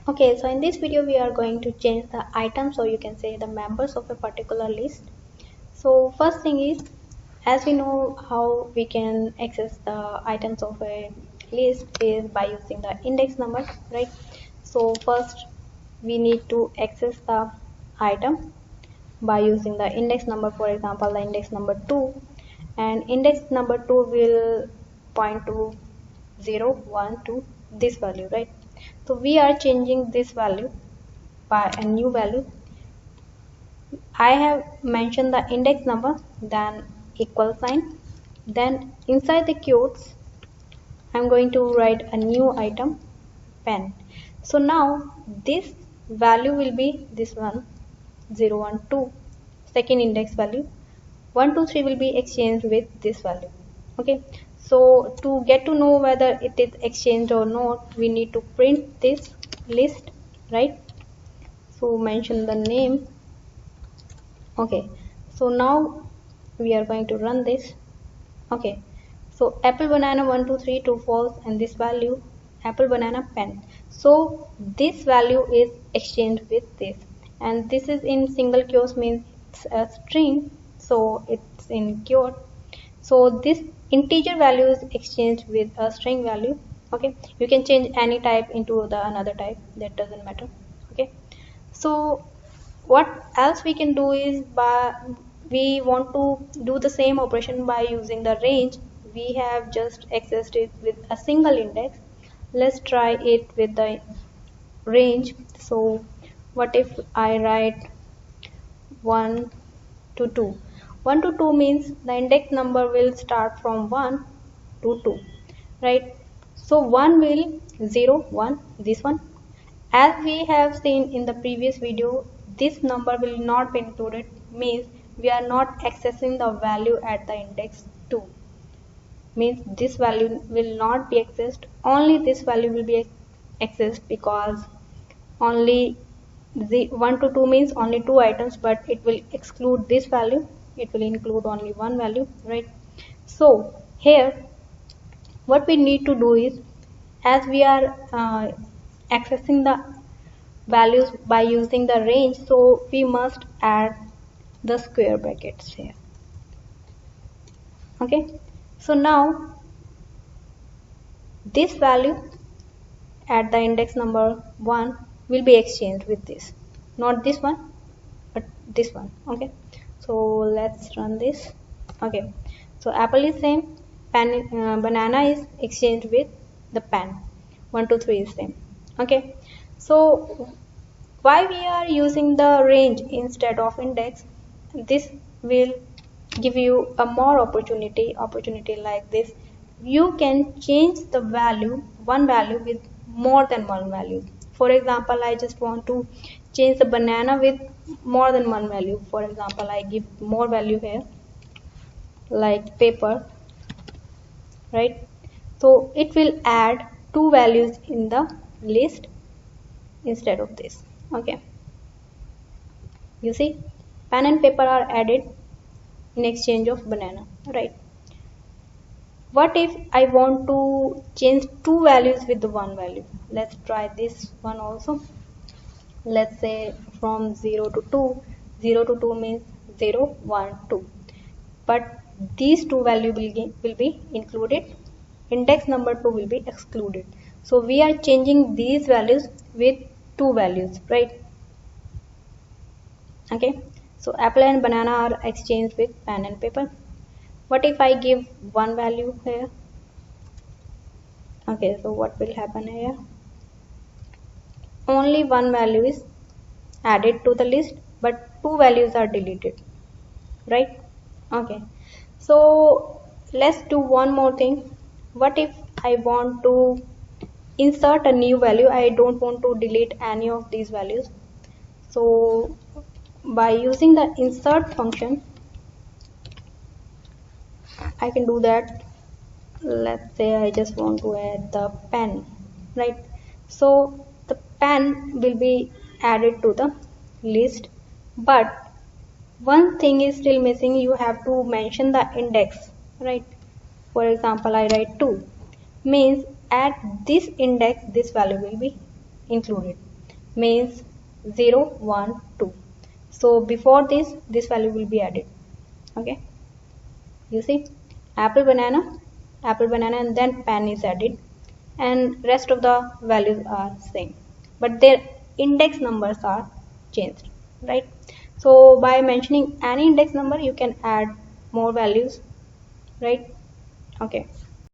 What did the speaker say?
Okay, so in this video we are going to change the items, or you can say the members of a particular list. So first thing is, as we know how we can access the items of a list is by using the index number, right? So first we need to access the item by using the index number. For example, the index number 2, and index number 2 will point to 0 1 2, this value, right? So we are changing this value by a new value. I have mentioned the index number, then equal sign, then inside the quotes I'm going to write a new item, pen. So now this value will be this one, 0 1 2, second index value. 1 2 3 will be exchanged with this value. Okay, so to get to know whether it is exchanged or not, we need to print this list, right? So mention the name. Okay, so now we are going to run this. Okay, so apple banana 1 2 3 2 false, and this value apple banana pen. So this value is exchanged with this, and this is in single quotes, means it's a string, so it's in quote. So this integer value is exchanged with a string value. Okay, you can change any type into the another type, that doesn't matter. Okay, so what else we can do is, by we want to do the same operation by using the range. We have just accessed it with a single index. Let's try it with the range. So what if I write 1 to 2? 1 to 2 means the index number will start from 1 to 2, right? So 1 will 0 1, this one. As we have seen in the previous video, this number will not be included, means we are not accessing the value at the index 2, means this value will not be accessed, only this value will be accessed, because only the 1 to 2 means only two items, but it will exclude this value, it will include only one value, right? So here what we need to do is, as we are accessing the values by using the range, so we must add the square brackets here. Okay, so now this value at the index number 1 will be exchanged with this, not this one but this one. Okay, so let's run this. Okay, so apple is same, pen banana is exchanged with the pen. 1 2 3 is same. Okay, so why we are using the range instead of index? This will give you a more opportunity like this. You can change the value, one value, with more than one value. For example, I just want to change the banana with more than one value. For example, I give more value here, like paper, right? So it will add two values in the list instead of this. Okay, you see, pen and paper are added in exchange of banana, right? What if I want to change two values with the one value? Let's try this one also. Let's say from 0 to 2. 0 to 2 means 0 1 2, but these two values will be included, index number 2 will be excluded. So we are changing these values with two values, right? Okay, so apple and banana are exchanged with pen and paper. What if I give one value here? Okay, so what will happen here? Only one value is added to the list, but two values are deleted, right? Okay, so let's do one more thing. What if I want to insert a new value? I don't want to delete any of these values. So by using the insert function, I can do that. Let's say I just want to add the pen, right? So the pen will be added to the list, but one thing is still missing. You have to mention the index, right? For example, I write 2, means at this index this value will be included. means 0, 1, 2. So before this value will be added. Okay, you see, apple, banana, and then pen is added, and rest of the values are same, but their index numbers are changed, right? So by mentioning any index number, you can add more values, right? Okay.